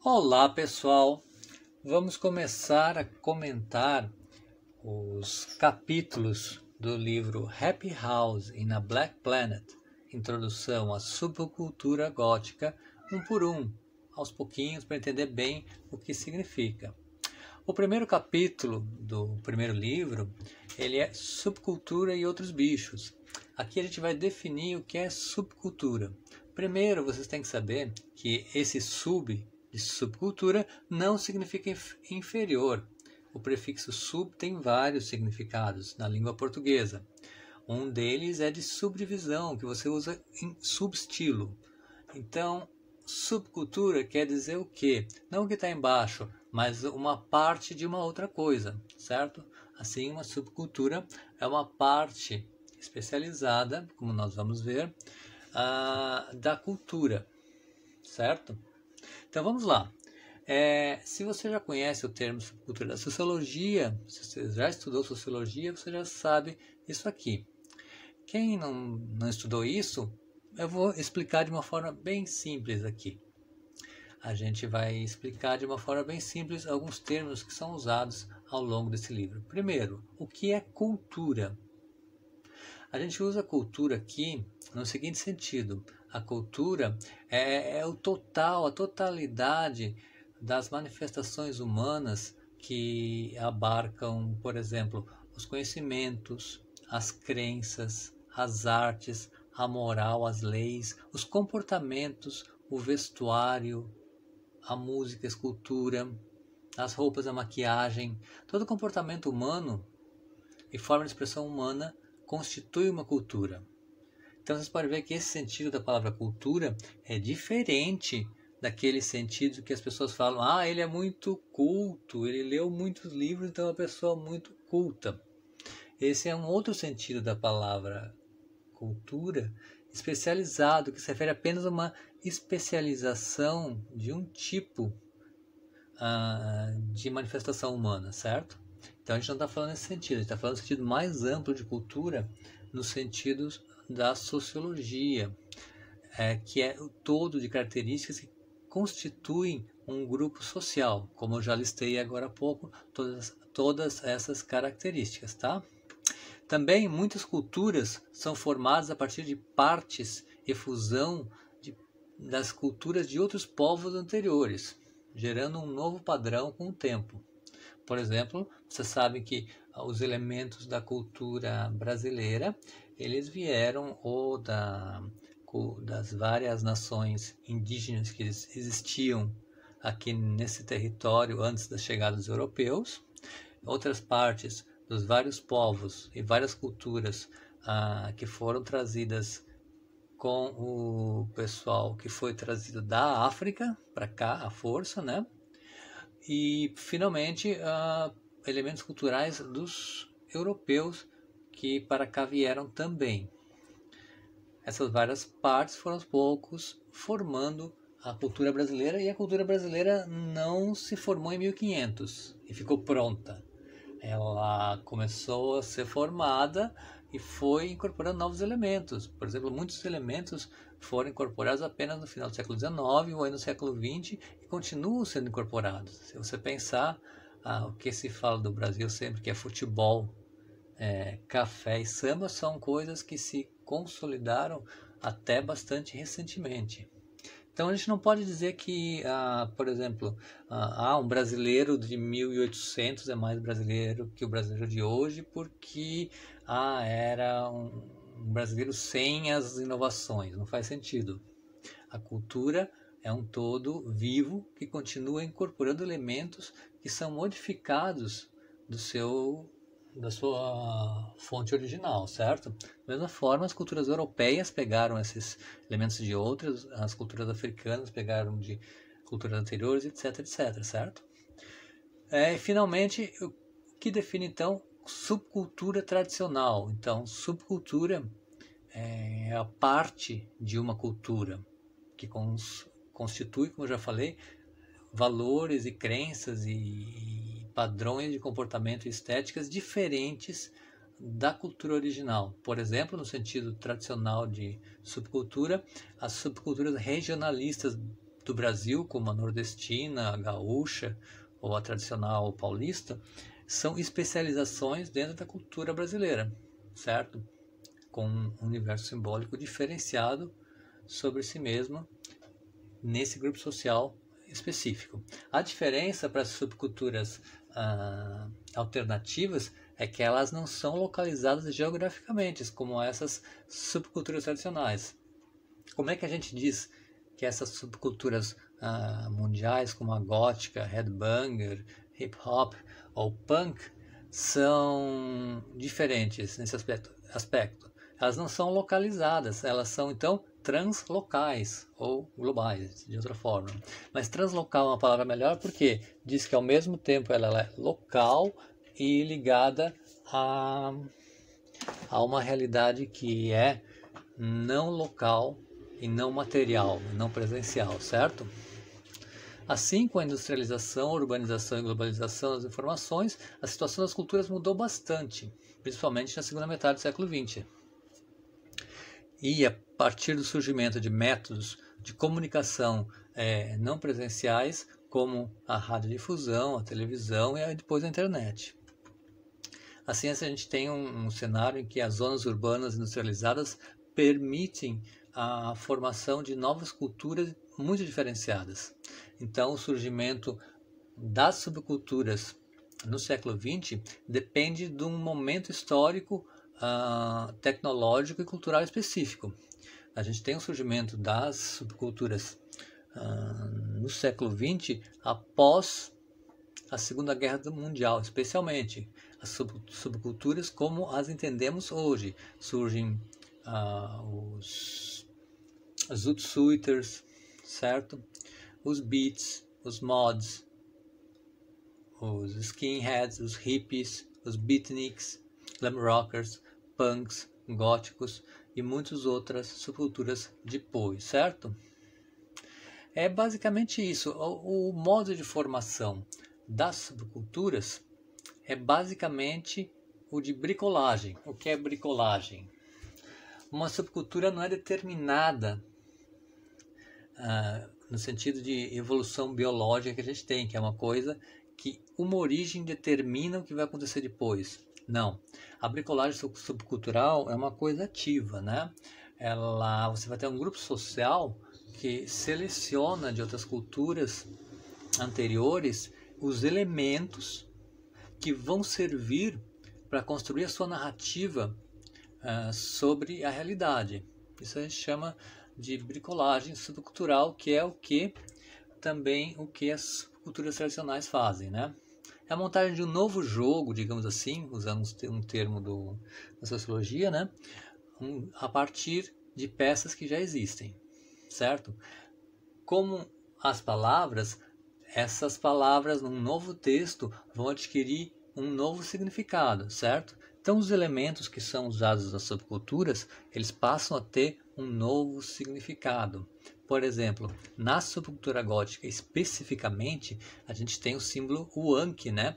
Olá pessoal, vamos começar a comentar os capítulos do livro Happy House in a Black Planet, Introdução à Subcultura Gótica, um por um, aos pouquinhos, para entender bem o que significa. O primeiro capítulo do primeiro livro, ele é Subcultura e Outros Bichos. Aqui a gente vai definir o que é subcultura. Primeiro, vocês têm que saber que esse de subcultura não significa inferior. O prefixo sub tem vários significados na língua portuguesa. Um deles é de subdivisão, que você usa em subestilo. Então, subcultura quer dizer o quê? Não o que está embaixo, mas uma parte de uma outra coisa, certo? Assim, uma subcultura é uma parte especializada, como nós vamos ver, da cultura, certo? Então vamos lá. Se você já conhece o termo subcultura da sociologia, se você já estudou sociologia, você já sabe isso aqui. Quem não estudou isso, eu vou explicar de uma forma bem simples aqui. A gente vai explicar de uma forma bem simples alguns termos que são usados ao longo desse livro. Primeiro, o que é cultura? A gente usa cultura aqui no seguinte sentido. A cultura é a totalidade das manifestações humanas que abarcam, por exemplo, os conhecimentos, as crenças, as artes, a moral, as leis, os comportamentos, o vestuário, a música, a escultura, as roupas, a maquiagem. Todo comportamento humano e forma de expressão humana constitui uma cultura. Então vocês podem ver que esse sentido da palavra cultura é diferente daquele sentido que as pessoas falam, ele é muito culto, ele leu muitos livros, então é uma pessoa muito culta. Esse é um outro sentido da palavra cultura, especializado, que se refere apenas a uma especialização de um tipo de manifestação humana, certo? Então a gente não está falando nesse sentido, a gente está falando no sentido mais amplo de cultura, no sentido da sociologia, que é o todo de características que constituem um grupo social, como eu já listei agora há pouco, todas essas características, tá? Também muitas culturas são formadas a partir de partes e fusão das culturas de outros povos anteriores, gerando um novo padrão com o tempo. Por exemplo, você sabe que os elementos da cultura brasileira, eles vieram ou das várias nações indígenas que existiam aqui nesse território antes da chegada dos europeus, outras partes dos vários povos e várias culturas que foram trazidas com o pessoal que foi trazido da África para cá, à força, né? E, finalmente, elementos culturais dos europeus que para cá vieram também. Essas várias partes foram aos poucos formando a cultura brasileira, e a cultura brasileira não se formou em 1500 e ficou pronta. Ela começou a ser formada e foi incorporando novos elementos. Por exemplo, muitos elementos foram incorporados apenas no final do século XIX ou aí no século XX e continuam sendo incorporados. Se você pensar o que se fala do Brasil sempre, que é futebol, café e samba, são coisas que se consolidaram até bastante recentemente. Então a gente não pode dizer que, por exemplo, um brasileiro de 1800 é mais brasileiro que o brasileiro de hoje porque era um brasileiro sem as inovações. Não faz sentido. A cultura é um todo vivo que continua incorporando elementos que são modificados da sua fonte original, certo? Da mesma forma, as culturas europeias pegaram esses elementos de outras, as culturas africanas pegaram de culturas anteriores, etc, etc, certo? E, finalmente, o que define, então, subcultura tradicional? Então, subcultura é a parte de uma cultura que constitui, como eu já falei, valores e crenças e padrões de comportamento e estéticas diferentes da cultura original. Por exemplo, no sentido tradicional de subcultura, as subculturas regionalistas do Brasil, como a nordestina, a gaúcha ou a tradicional paulista, são especializações dentro da cultura brasileira, certo? Com um universo simbólico diferenciado sobre si mesma nesse grupo social específico. A diferença para as subculturas alternativas é que elas não são localizadas geograficamente, como essas subculturas tradicionais. Como é que a gente diz que essas subculturas mundiais, como a gótica, headbanger, hip hop ou punk, são diferentes nesse aspecto? Elas não são localizadas, elas são então translocais ou globais, de outra forma. Mas translocal é uma palavra melhor porque diz que ao mesmo tempo ela é local e ligada a uma realidade que é não local e não material, não presencial, certo? Assim, com a industrialização, urbanização e globalização das informações, a situação das culturas mudou bastante, principalmente na segunda metade do século XX. E a partir do surgimento de métodos de comunicação não presenciais, como a radiodifusão, a televisão e depois a internet. Assim, a gente tem um cenário em que as zonas urbanas industrializadas permitem a formação de novas culturas muito diferenciadas. Então, o surgimento das subculturas no século XX depende de um momento histórico, tecnológico e cultural específico. A gente tem o surgimento das subculturas no século XX após a Segunda Guerra Mundial, especialmente as subculturas como as entendemos hoje. Surgem os zoot-suiters, certo? Os beats, os mods, os skinheads, os hippies, os beatniks, glam rockers, punks, góticos e muitas outras subculturas depois, certo? É basicamente isso. O modo de formação das subculturas é basicamente o de bricolagem. O que é bricolagem? Uma subcultura não é determinada no sentido de evolução biológica que a gente tem, que é uma coisa que uma origem determina o que vai acontecer depois. Não. A bricolagem subcultural é uma coisa ativa, né? Você vai ter um grupo social que seleciona de outras culturas anteriores os elementos que vão servir para construir a sua narrativa sobre a realidade. Isso a gente chama de bricolagem subcultural, que é o que as culturas tradicionais fazem, né? É a montagem de um novo jogo, digamos assim, usando um termo da sociologia, né? A partir de peças que já existem, certo? Como as palavras, essas palavras num novo texto vão adquirir um novo significado, certo? Então os elementos que são usados nas subculturas, eles passam a ter um novo significado. Por exemplo, na subcultura gótica especificamente, a gente tem o símbolo Uanque, né?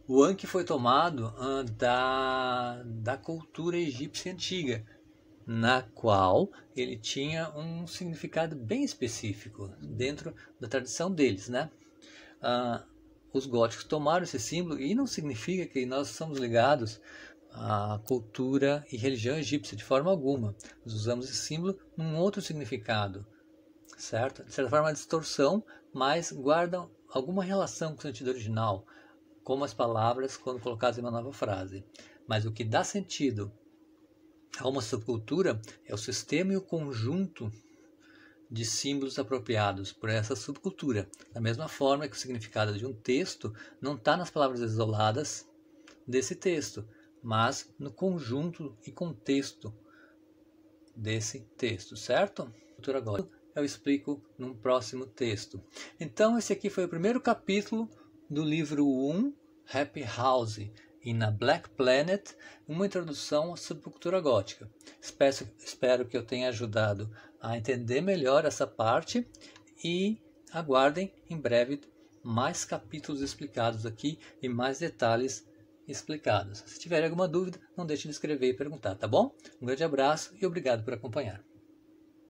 O Uanque foi tomado da cultura egípcia antiga, na qual ele tinha um significado bem específico dentro da tradição deles, né? Os góticos tomaram esse símbolo e não significa que nós somos ligados à cultura e religião egípcia de forma alguma. Nós usamos esse símbolo num outro significado, certo? De certa forma, uma distorção, mas guardam alguma relação com o sentido original, como as palavras quando colocadas em uma nova frase. Mas o que dá sentido a uma subcultura é o sistema e o conjunto de símbolos apropriados por essa subcultura. Da mesma forma que o significado de um texto não está nas palavras isoladas desse texto, mas no conjunto e contexto desse texto, certo? Agora eu explico num próximo texto. Então esse aqui foi o primeiro capítulo do livro 1, Happy House, e na Black Planet, uma introdução à subcultura gótica. Espero que eu tenha ajudado a entender melhor essa parte e aguardem em breve mais capítulos explicados aqui e mais detalhes explicados. Se tiver alguma dúvida, não deixe de escrever e perguntar, tá bom? Um grande abraço e obrigado por acompanhar.